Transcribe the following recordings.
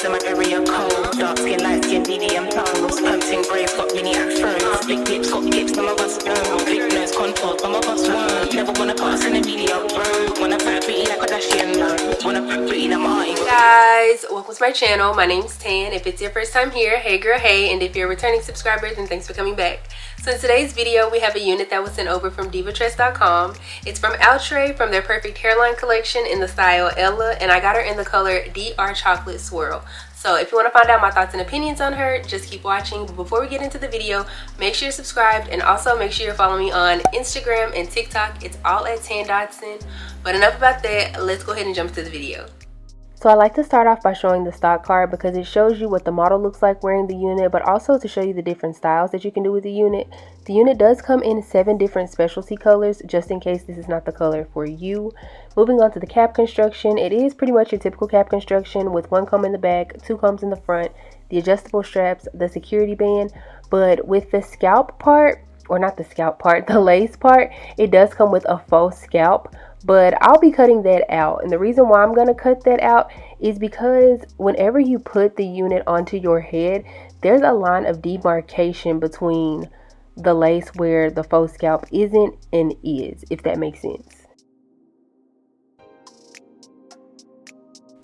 in my area cold. Dark skin, light skin, medium tones. Pumping braids, got mini afros. Big lips, got lips, some of us don't. Big nose, contours, some of us won't. Never wanna put us in the media, bro. Wanna fat pretty like a Kardashian, no. Wanna fat pretty like my Hey guys, welcome to my channel. My name's Tan. If it's your first time here, hey girl, hey. And if you're a returning subscriber, then thanks for coming back. So in today's video, we have a unit that was sent over from Divatress.com. It's from Outre, from their Perfect Hairline collection in the style Ella, and I got her in the color DR Chocolate Swirl. So if you want to find out my thoughts and opinions on her, just keep watching. But before we get into the video, make sure you're subscribed and also make sure you're following me on Instagram and TikTok. It's all at Tan Dotson. But enough about that, let's go ahead and jump to the video. So I like to start off by showing the stock card because it shows you what the model looks like wearing the unit, but also to show you the different styles that you can do with the unit. The unit does come in 7 different specialty colors, just in case this is not the color for you. Moving on to the cap construction, it is pretty much your typical cap construction with 1 comb in the back, 2 combs in the front, the adjustable straps, the security band, but with the scalp part, or not the scalp part, the lace part, it does come with a faux scalp. But I'll be cutting that out, and the reason why I'm going to cut that out is because whenever you put the unit onto your head, there's a line of demarcation between the lace where the faux scalp isn't and is, if that makes sense.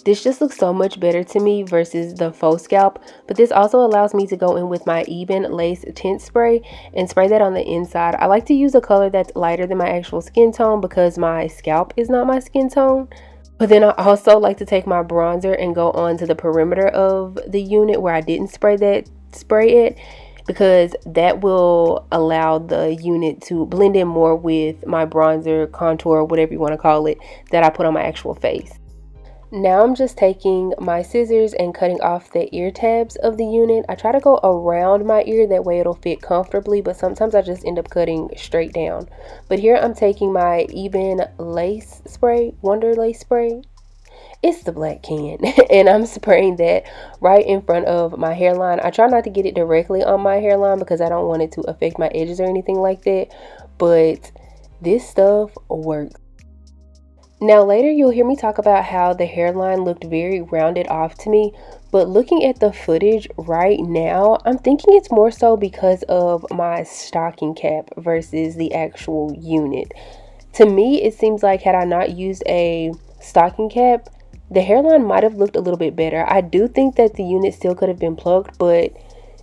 This just looks so much better to me versus the faux scalp, but this also allows me to go in with my even lace tint spray and spray that on the inside. I like to use a color that's lighter than my actual skin tone because my scalp is not my skin tone. But then I also like to take my bronzer and go on to the perimeter of the unit where I didn't spray it, because that will allow the unit to blend in more with my bronzer, contour, whatever you want to call it, that I put on my actual face. Now I'm just taking my scissors and cutting off the ear tabs of the unit. I try to go around my ear, that way it'll fit comfortably, but sometimes I just end up cutting straight down. But here I'm taking my even lace spray, Wonder Lace spray. It's the black can, and I'm spraying that right in front of my hairline. I try not to get it directly on my hairline because I don't want it to affect my edges or anything like that, but this stuff works. Now later you'll hear me talk about how the hairline looked very rounded off to me, but looking at the footage right now, I'm thinking it's more so because of my stocking cap versus the actual unit. To me, it seems like had I not used a stocking cap, the hairline might have looked a little bit better. I do think that the unit still could have been plucked, but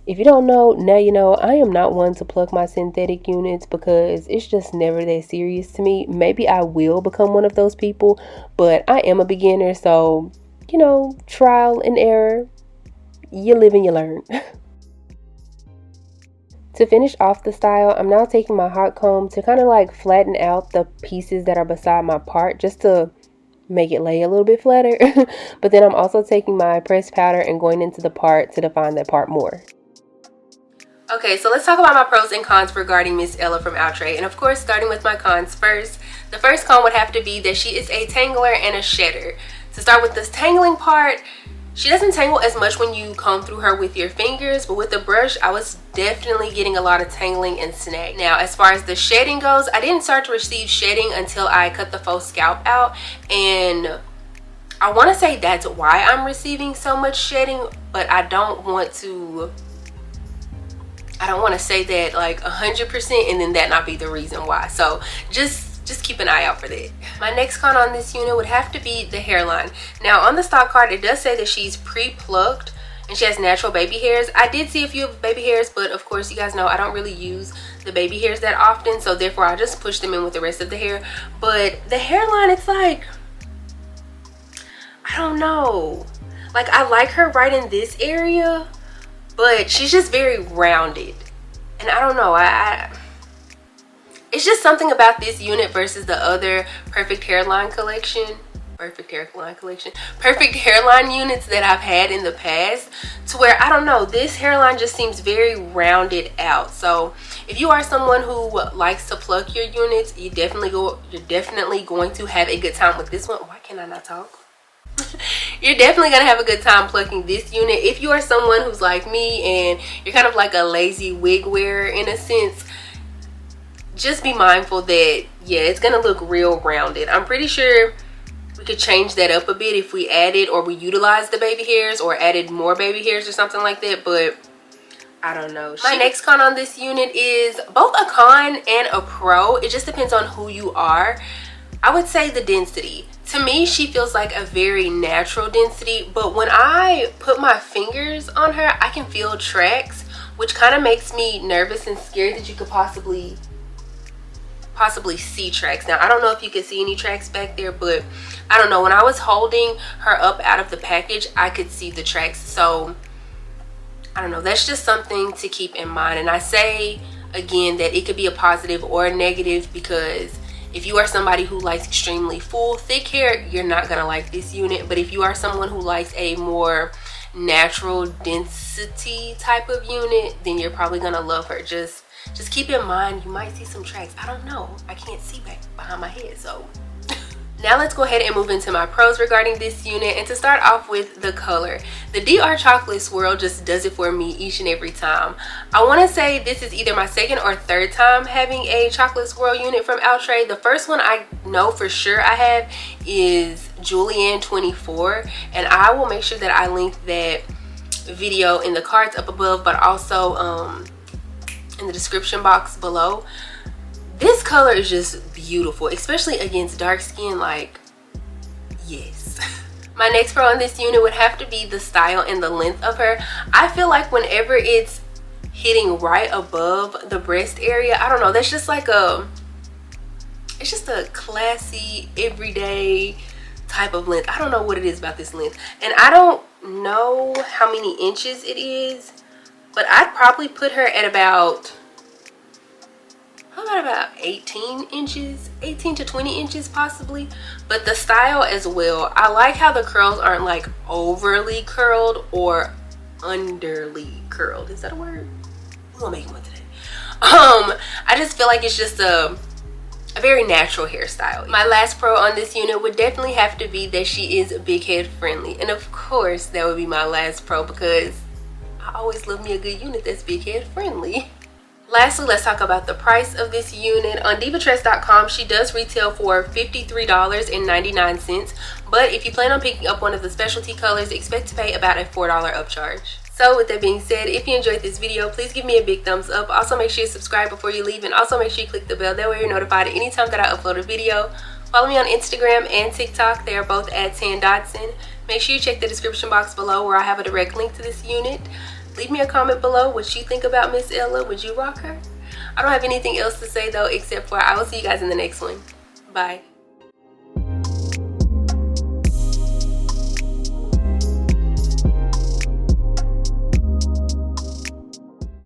if you don't know, now you know. I am not one to pluck my synthetic units because it's just never that serious to me. Maybe I will become one of those people, but I am a beginner, so, you know, trial and error. You live and you learn. To finish off the style, I'm now taking my hot comb to kind of like flatten out the pieces that are beside my part, just to make it lay a little bit flatter. But then I'm also taking my pressed powder and going into the part to define that part more. Okay, so let's talk about my pros and cons regarding Miss Ella from Outre. And of course, starting with my cons first, the first con would have to be that she is a tangler and a shedder. To start with this tangling part, she doesn't tangle as much when you comb through her with your fingers, but with the brush, I was definitely getting a lot of tangling and snag. Now, as far as the shedding goes, I didn't start to receive shedding until I cut the faux scalp out, and I want to say that's why I'm receiving so much shedding, but I don't want to say that like 100% and then that not be the reason why. So just keep an eye out for that. My next con on this unit would have to be the hairline. Now on the stock card, it does say that she's pre-plucked and she has natural baby hairs. I did see a few baby hairs, but of course you guys know I don't really use the baby hairs that often, so therefore I just push them in with the rest of the hair. But the hairline, it's like, I don't know, like I like her right in this area, but she's just very rounded, and I don't know, it's just something about this unit versus the other perfect hairline units that I've had in the past, to where I don't know, this hairline just seems very rounded out. So if you are someone who likes to pluck your units, you're definitely going to have a good time with this one. Why can I not talk? You're definitely gonna have a good time plucking this unit. If you are someone who's like me and you're kind of like a lazy wig wearer in a sense, just be mindful that, yeah, it's gonna look real rounded. I'm pretty sure we could change that up a bit if we added or we utilized the baby hairs or added more baby hairs or something like that, but I don't know. My next con on this unit is both a con and a pro. It just depends on who you are. I would say the density. To me, she feels like a very natural density, but when I put my fingers on her, I can feel tracks, which kind of makes me nervous and scared that you could possibly see tracks. Now, I don't know if you could see any tracks back there, but I don't know. When I was holding her up out of the package, I could see the tracks. So I don't know. That's just something to keep in mind. And I say again that it could be a positive or a negative, because if you are somebody who likes extremely full, thick hair, you're not gonna like this unit. But if you are someone who likes a more natural density type of unit, then you're probably gonna love her. Just keep in mind, you might see some tracks. I don't know. I can't see back behind my head, so. Now let's go ahead and move into my pros regarding this unit. And to start off with the color, the DR Chocolate Swirl just does it for me each and every time. I want to say this is either my second or third time having a chocolate swirl unit from Outre. The first one I know for sure I have is Julianne 24, and I will make sure that I link that video in the cards up above, but also in the description box below. This color is just beautiful, especially against dark skin. Like, yes. My next pro on this unit would have to be the style and the length of her. I feel like whenever it's hitting right above the breast area, I don't know, that's just like it's just a classy, everyday type of length. I don't know what it is about this length. And I don't know how many inches it is, but I'd probably put her at about 18 inches, 18 to 20 inches possibly. But the style as well, I like how the curls aren't like overly curled or underly curled. Is that a word? We're gonna make one today. I just feel like it's just a very natural hairstyle. My last pro on this unit would definitely have to be that she is big head friendly, and of course that would be my last pro, because I always love me a good unit that's big head friendly. Lastly, let's talk about the price of this unit. On Divatress.com, she does retail for $53.99, but if you plan on picking up one of the specialty colors, expect to pay about a $4 upcharge. So with that being said, if you enjoyed this video, please give me a big thumbs up. Also make sure you subscribe before you leave, and also make sure you click the bell. That way you're notified anytime that I upload a video. Follow me on Instagram and TikTok. They are both at @Dotson. Make sure you check the description box below where I have a direct link to this unit. Leave me a comment below what you think about Miss Ella. Would you rock her? I don't have anything else to say though, except for I will see you guys in the next one. Bye.